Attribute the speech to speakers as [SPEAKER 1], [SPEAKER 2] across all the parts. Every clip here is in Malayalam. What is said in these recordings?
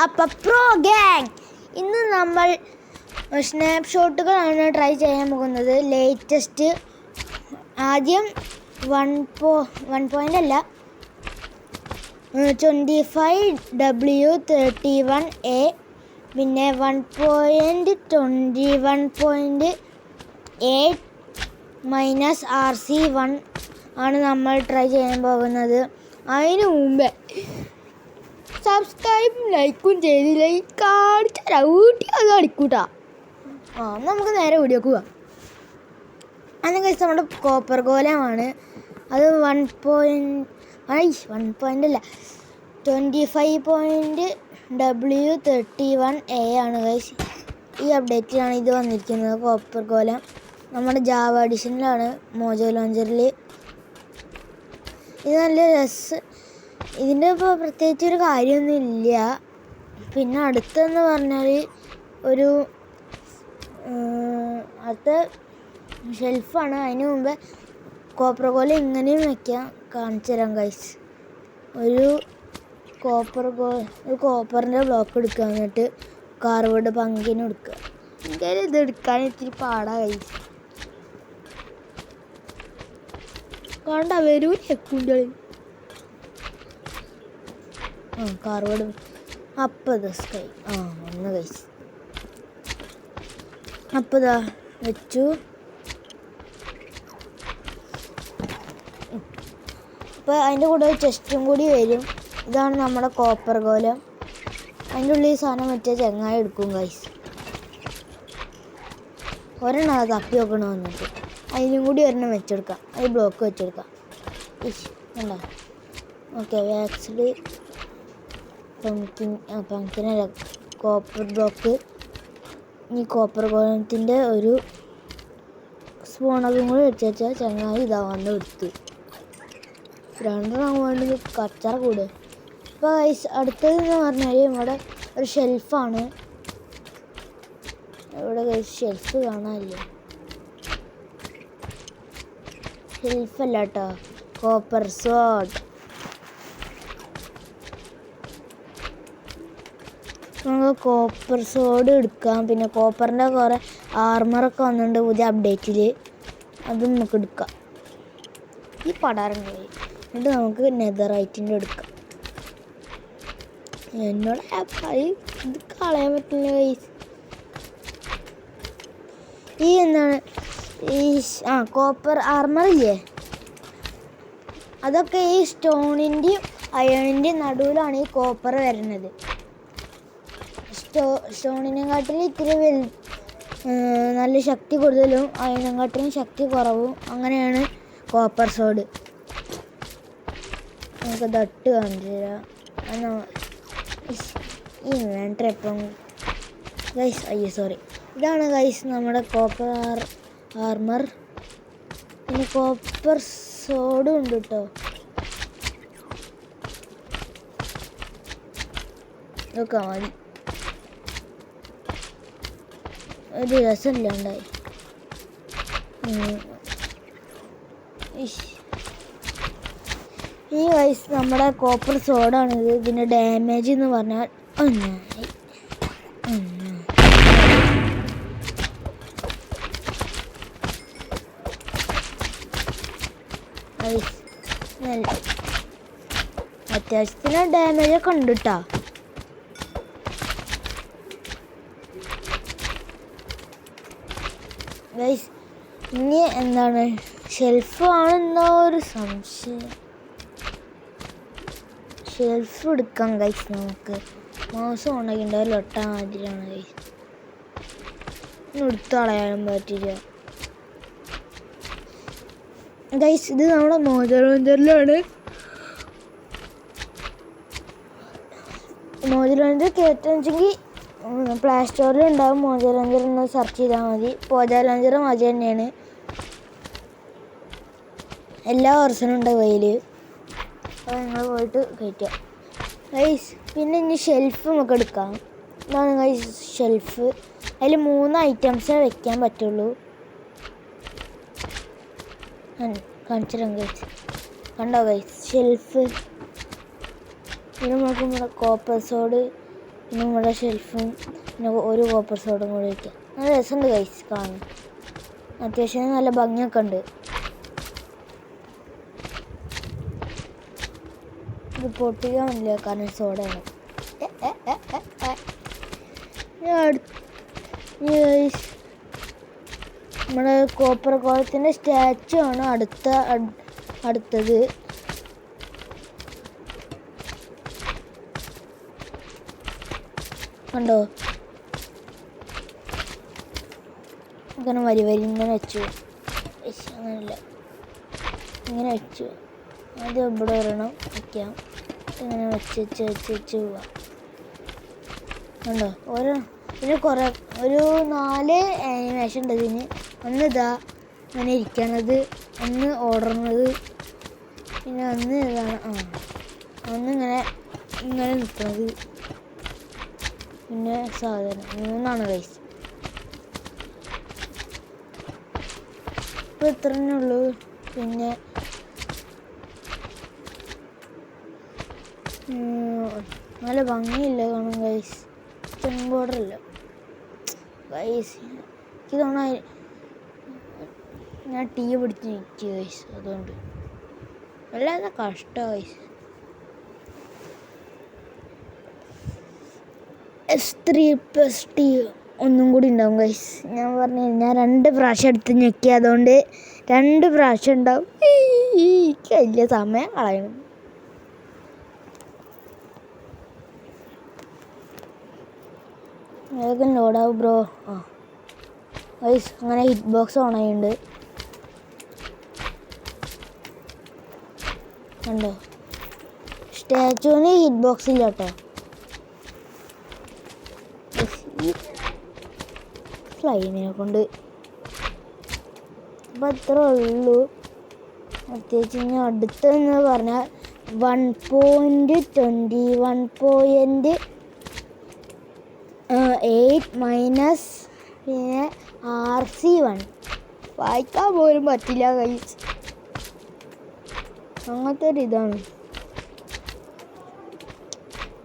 [SPEAKER 1] അപ്പം പ്രോ ഗ്യാങ് ഇന്ന് നമ്മൾ സ്നാപ്ഷോട്ടുകളാണ് ട്രൈ ചെയ്യാൻ പോകുന്നത്. ലേറ്റസ്റ്റ് ആദ്യം 1 അല്ല 25W31A പിന്നെ 1.21.8 മൈനസ് RC1 ആണ് നമ്മൾ ട്രൈ ചെയ്യാൻ പോകുന്നത്. അതിന് മുമ്പേ സബ്സ്ക്രൈബും ലൈക്കും ചെയ്ത് അത് അടിക്കൂട്ടാ. നമുക്ക് നേരെ വീഡിയോക്ക് പോവാം. അന്ന് കഴിച്ച് നമ്മുടെ കോപ്പർ ഗോലമാണ്. അത് 25.W31A ആണ് ഗൈസ്. ഈ അപ്ഡേറ്റിലാണ് ഇത് വന്നിരിക്കുന്നത്. കോപ്പർ ഗോലം നമ്മുടെ ജാവ എഡിഷനിലാണ്, മോജോ ലോഞ്ചറിൽ. ഇത് നല്ല ഇതിൻ്റെ ഇപ്പോൾ പ്രത്യേകിച്ച് ഒരു കാര്യമൊന്നുമില്ല. പിന്നെ അടുത്തെന്ന് പറഞ്ഞാൽ ഒരു അടുത്ത ഷെൽഫാണ്. അതിന് മുമ്പേ കോപ്പർ കോല ഇങ്ങനെയും വയ്ക്കാം, കാണിച്ചു തരാം ഗൈസ്. ഒരു കോപ്പറിൻ്റെ ബ്ലോക്ക് എടുക്കുക, എന്നിട്ട് കാർബോർഡ് പങ്കിന് എടുക്കുക. എന്തായാലും ഇത് എടുക്കാൻ ഇത്തിരി പാടാ ഗൈസ്. കണ്ട വരൂ ചെക്കുണ്ട് കാർബോർഡ്. അപ്പം സ്കൈ ഒന്ന് ഗൈസ്. അപ്പം ഇതാ വെച്ചു. അപ്പോൾ അതിൻ്റെ കൂടെ ഒരു ചെസ്റ്റും കൂടി വരും. ഇതാണ് നമ്മുടെ കോപ്പർ ഗോലം. അതിൻ്റെ ഉള്ളിൽ സാധനം വെച്ചാൽ ചെങ്ങായി എടുക്കും ഗൈസ്. ഒരെണ്ണം അത് തപ്പി നോക്കണം വന്നിട്ട് അതിനും കൂടി ഒരെണ്ണം വെച്ചെടുക്കാം. അത് ബ്ലോക്ക് വെച്ചെടുക്കാം. വേണ്ട ഓക്കെ. വാക്സിൽ പങ്കിനല്ല കോപ്പർ ബ്ലോക്ക്. ഈ കോപ്പർ ഗോലത്തിൻ്റെ ഒരു സ്പൂണതും കൂടി വെച്ച് വെച്ചാൽ ചങ്ങായി ഇതാ വന്ന് എടുത്ത് രണ്ടെണ്ണം വേണ്ടി കച്ചറ കൂടുക. ഇപ്പോൾ അടുത്തതെന്ന് പറഞ്ഞാൽ ഇവിടെ ഒരു ഷെൽഫാണ്. ഇവിടെ ഷെൽഫ് കാണാനില്ല. ഷെൽഫല്ല കേട്ടോ, കോപ്പർ സോഡ്. നമുക്ക് കോപ്പർ സോഡ് എടുക്കാം. പിന്നെ കോപ്പറിൻ്റെ കുറേ ആർമറൊക്കെ വന്നിട്ടുണ്ട് പുതിയ അപ്ഡേറ്റിൽ, അതും നമുക്ക് എടുക്കാം. ഈ പടാരം പോയി എന്നിട്ട് നമുക്ക് നെതറൈറ്റിൻ്റെ എടുക്കാം. എന്നോട് ഇത് കളയാൻ പറ്റില്ല ഗൈസ്. ഈ എന്താണ് ഈ കോപ്പർ ആർമറില്ലേ, അതൊക്കെ ഈ സ്റ്റോണിൻ്റെയും അയണിൻ്റെയും നടുവിലാണ് ഈ കോപ്പർ വരുന്നത്. സ്റ്റോണിനെക്കാട്ടിൽ ഇത്തിരി നല്ല ശക്തി കൂടുതലും അയണിനെക്കാട്ടിലും ശക്തി കുറവും. അങ്ങനെയാണ് കോപ്പർ സോഡ്. നമുക്ക് തട്ട് കാണിച്ചു തരാം. ഈ വേണ്ടപ്പം ഗൈസ്, സോറി. ഇതാണ് ഗൈസ് നമ്മുടെ കോപ്പർ ആർമർ. പിന്നെ കോപ്പർ സോഡും ഉണ്ട് കേട്ടോ. ഇതൊക്കെ മതി, ഒരു രസമില്ലാണ്ടായി. ഈ ഗൈസ് നമ്മുടെ കോപ്പർ സോഡാണിത്. ഇതിൻ്റെ ഡാമേജ് എന്ന് പറഞ്ഞാൽ അത്യാവശ്യത്തിന് ഡാമേജൊക്കെ ഉണ്ട് കേട്ടോ. ഗൈസ് ഇനി എന്താണ് ഷെൽഫ് ആണെന്നോ ഒരു സംശയം. ഷെൽഫ് എടുക്കാം ഗൈസ്. നമുക്ക് മാസം ഉണ്ടെങ്കിൽ ഒരു ലൊട്ട മാതിരിയാണ് ഗൈസ്. എടുത്ത് കളയാനും പറ്റില്ല ഗൈസ്. ഇത് നമ്മുടെ മോജോ ലോഞ്ചറിലാണ്. മോജോ ലോഞ്ചർ കയറ്റുവെച്ചെങ്കിൽ പ്ലേ സ്റ്റോറിൽ ഉണ്ടാവും. മോജോ ലോഞ്ചർ ഒന്ന് സെർച്ച് ചെയ്താൽ മതി. മോജോ ലോഞ്ചർ മതി തന്നെയാണ്. എല്ലാ വേർഷനും ഉണ്ട് കയ്യിൽ. അപ്പോൾ നിങ്ങൾ പോയിട്ട് കയറ്റുക ഗൈസ്. പിന്നെ ഇനി ഷെൽഫ് നമുക്ക് എടുക്കാം. ഇതാണ് ഗൈസ് ഷെൽഫ്. അതിൽ 3 ഐറ്റംസേ വെക്കാൻ പറ്റുള്ളൂ. കാണിച്ചു തരാം ഗൈസ്. കണ്ടോ ഗൈസ് ഷെൽഫ്. പിന്നെ നോക്കുമ്പോൾ കോപ്പർ സോഡ്, പിന്നെ നമ്മുടെ ഷെൽഫും പിന്നെ ഒരു കോപ്പർ സോഡും കൂടി വയ്ക്കാം. നല്ല രസമുണ്ട് ഗൈസ് കാണാൻ. അത്യാവശ്യം നല്ല ഭംഗിയൊക്കെ ഉണ്ട്. ഇത് പൊട്ടിക്കാനില്ല കാരണം സോഡയാണ്. നമ്മുടെ കോപ്പർ കോളത്തിൻ്റെ സ്റ്റാച്ചു ആണ് അടുത്തത്. കണ്ടോ, ഇങ്ങനെ വരി ഇങ്ങനെ വെച്ചു. അങ്ങനല്ല, ഇങ്ങനെ വെച്ചു. ആദ്യം ഇവിടെ ഒരെണ്ണം വയ്ക്കാം. ഇങ്ങനെ വെച്ച് പോവാം. കണ്ടോ, പിന്നെ ഒരു 4 ആനിമേഷൻ ഉണ്ട് ഇതിന്. ഒന്ന് ഇതാ ഇങ്ങനെ ഇരിക്കണത്, ഒന്ന് ഓടുന്നത്, പിന്നെ ഒന്ന് ഇതാണ് ഒന്നിങ്ങനെ നിൽക്കുന്നത്, പിന്നെ സാധനം 3 ഗൈസ്. ഇപ്പോൾ ഇത്ര തന്നെ ഉള്ളൂ. പിന്നെ നല്ല ഭംഗിയില്ല കാണും ഗൈസ്. ബോർഡറല്ല ഗൈസ്, എനിക്ക് തോന്നുന്നു ഞാൻ ടീ പിടിച്ച് നിൽക്കുക ഗൈസ്. അതുകൊണ്ട് വല്ലാതെ കഷ്ടമാണ് ഗൈസ്. S3+T ഒന്നും കൂടി ഉണ്ടാവും ഗൈസ്. ഞാൻ പറഞ്ഞു, ഞാൻ 2 പ്രാവശ്യം എടുത്ത് ഞെക്കി, അതുകൊണ്ട് 2 പ്രാവശ്യം ഉണ്ടാവും. വലിയ സമയം കളയണം. വേഗം ലോഡാവും ബ്രോ. ഗൈസ് അങ്ങനെ ഹിറ്റ് ബോക്സ് ഓൺ ആയിട്ടുണ്ട്. കണ്ടോ, സ്റ്റാച്ചുവിന് ഹിറ്റ് ബോക്സ് ഇല്ല കേട്ടോ. സ്ലൈമിനെ കൊണ്ട് അപ്പം അത്ര ഉള്ളൂ. പ്രത്യേകിച്ച് ഇനി അടുത്തെന്ന് പറഞ്ഞാൽ 1.21.8 മൈനസ് പിന്നെ RC1 വായിക്കാൻ പോലും പറ്റില്ല ഗൈസ്. അങ്ങനത്തെ ഒരു ഇതാണ്.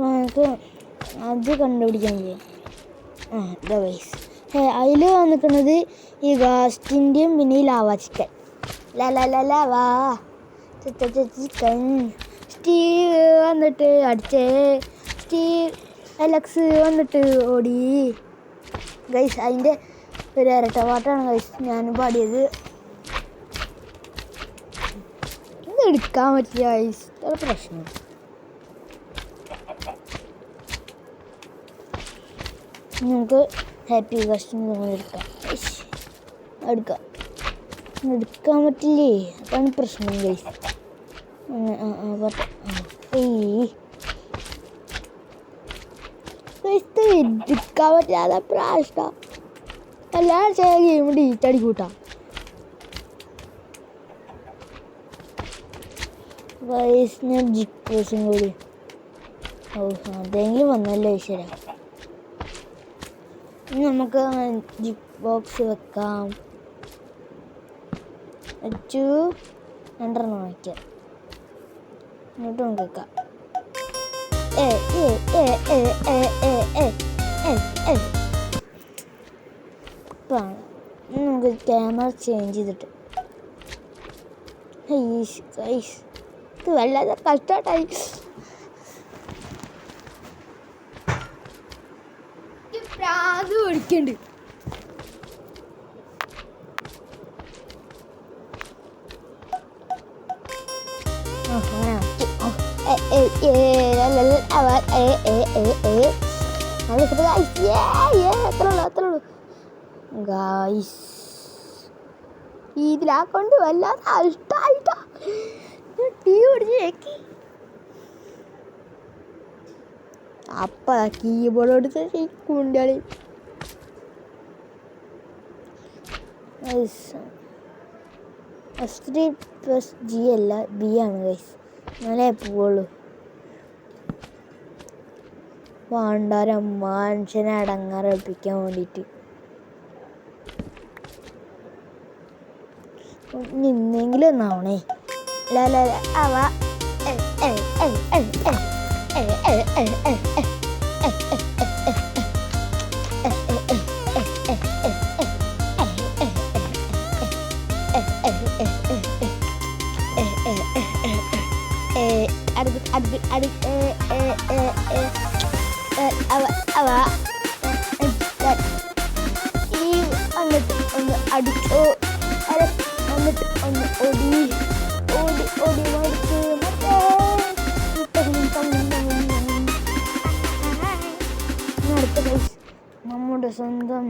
[SPEAKER 1] നമുക്ക് അത് കണ്ടുപിടിക്കാൻ ചെയ്യാം. ഇതാ ഗൈസ്, അതിൽ വന്നിക്കുന്നത് ഈ ഗാസ്റ്റിൻ്റെയും പിന്നെ ഈ lava chicken. Lava chicken. Steve വന്നിട്ട് അടിച്ചേ, സ്റ്റീവ് അലക്സ് വന്നിട്ട് ഓടി. ഗൈസ് അതിൻ്റെ ഒരു ഇരട്ട പാട്ടാണ് ഗൈസ് ഞാനും പാടിയത്. ഇത് എടുക്കാൻ പറ്റില്ല ഗൈസ്, അത്ര പ്രശ്നം. നമുക്ക് ഹാപ്പി കസ്റ്റമർ എടുക്കാൻ പറ്റില്ലേ, അതാണ് പ്രശ്നം ഗൈസ്. എടുക്കാൻ പറ്റാതെ പ്രാവശ്യം എല്ലാവരും ചില ഗെയിം ഡീറ്റ് അടിക്കൂട്ടാ. ഞാൻ ജിപ്പോസും കൂടി അതെങ്കിലും വന്നല്ലോ ഈശ്വര. ഇനി നമുക്ക് ജിപ്പ് ബോക്സ് വെക്കാം. 2 വയ്ക്കാം. ഇങ്ങോട്ട് നമുക്ക് വെക്കാം. ഇപ്പം നമുക്ക് ക്യാമറ ചേഞ്ച് ചെയ്തിട്ട് ഇത് വല്ലാതെ കഷ്ടമായിട്ടായി. പ്രാത് ഓടിക്കണ്ട്. ഇതിലാക്കൊണ്ട് വല്ലാതെ അഷ്ടായിട്ടാ ടീ പിടിച്ച് ഞെക്കി. അപ്പം കീബോർഡ് എടുത്ത് കുണ്ടാളി. S3+G അല്ല, B ആണ് ഗൈസ്. എന്നാലേ പോവുള്ളൂ. വേണ്ടാരം മനുഷ്യനെ അടങ്ങാറപ്പിക്കാൻ വേണ്ടിയിട്ട് നിന്നെങ്കിലും ഒന്നാവണേ. അവ ഈ എന്നിട്ട് ഒന്ന് അടിച്ചോ എന്നിട്ട് ഒന്ന് ഓടി ഓടി ഓടി മടുത്ത് അടുത്ത ഗൈസ് നമ്മുടെ സ്വന്തം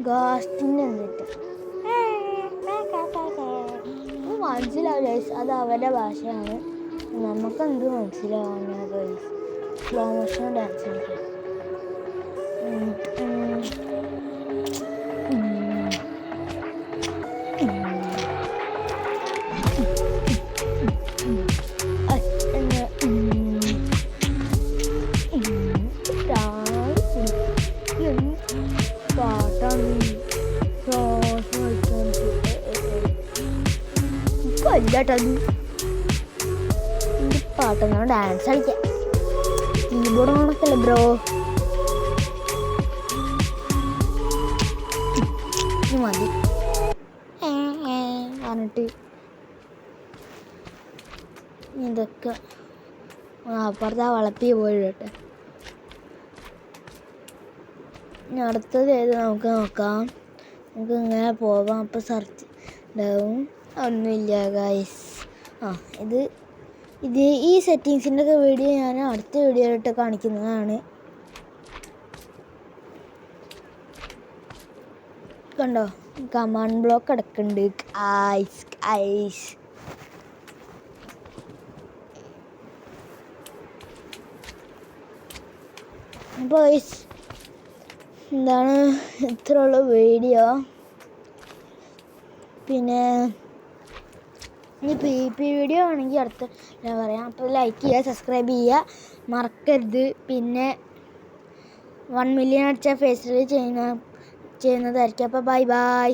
[SPEAKER 1] ഗാസ്റ്റിൻ്റെ എന്നിട്ട് മനസ്സിലാവില്ല ഗൈസ്, അത് അവരുടെ ഭാഷയാണ്, നമുക്കെന്ത് മനസ്സിലാവാനോ ഗൈസ്. സ്ലോ മോഷൻ ഡാൻസ് കളിക്കാം. പാട്ടാണ് പാട്ടെന്നാ ഡാൻസ് കളിക്കാം. കീബോർഡ് കണക്കല്ലേ ബ്രോ. മതി പറഞ്ഞിട്ട് ഇതൊക്കെ അപ്പുറത്ത് ആ വളപ്പി പോയിട്ടെ. ഇനി അടുത്തത് ഏത് നമുക്ക് നോക്കാം. നമുക്ക് ഇങ്ങനെ പോവാം. അപ്പോൾ സെർച്ച് ഉണ്ടാവും. ഒന്നുമില്ല ഗൈസ്. ഇത് ഈ സെറ്റിങ്സിൻ്റെ ഒക്കെ വീഡിയോ ഞാൻ അടുത്ത വീഡിയോയിലിട്ട് കാണിക്കുന്നതാണ്. കണ്ടോ, കമാൻഡ് ബ്ലോക്ക് കിടക്കുന്നുണ്ട്. ഐസ് അപ്പോൾ എന്താണ് ഇത്രയുള്ള വീഡിയോ. പിന്നെ ഇനി PP വീഡിയോ ആണെങ്കിൽ അടുത്ത ഞാൻ പറയാം. അപ്പോൾ ലൈക്ക് ചെയ്യുക, സബ്സ്ക്രൈബ് ചെയ്യുക മറക്കരുത്. പിന്നെ 1 മില്യൺ അടിച്ച ഫേസിൽ ചെയ്യുന്നതായിരിക്കും. അപ്പോൾ ബൈ ബൈ.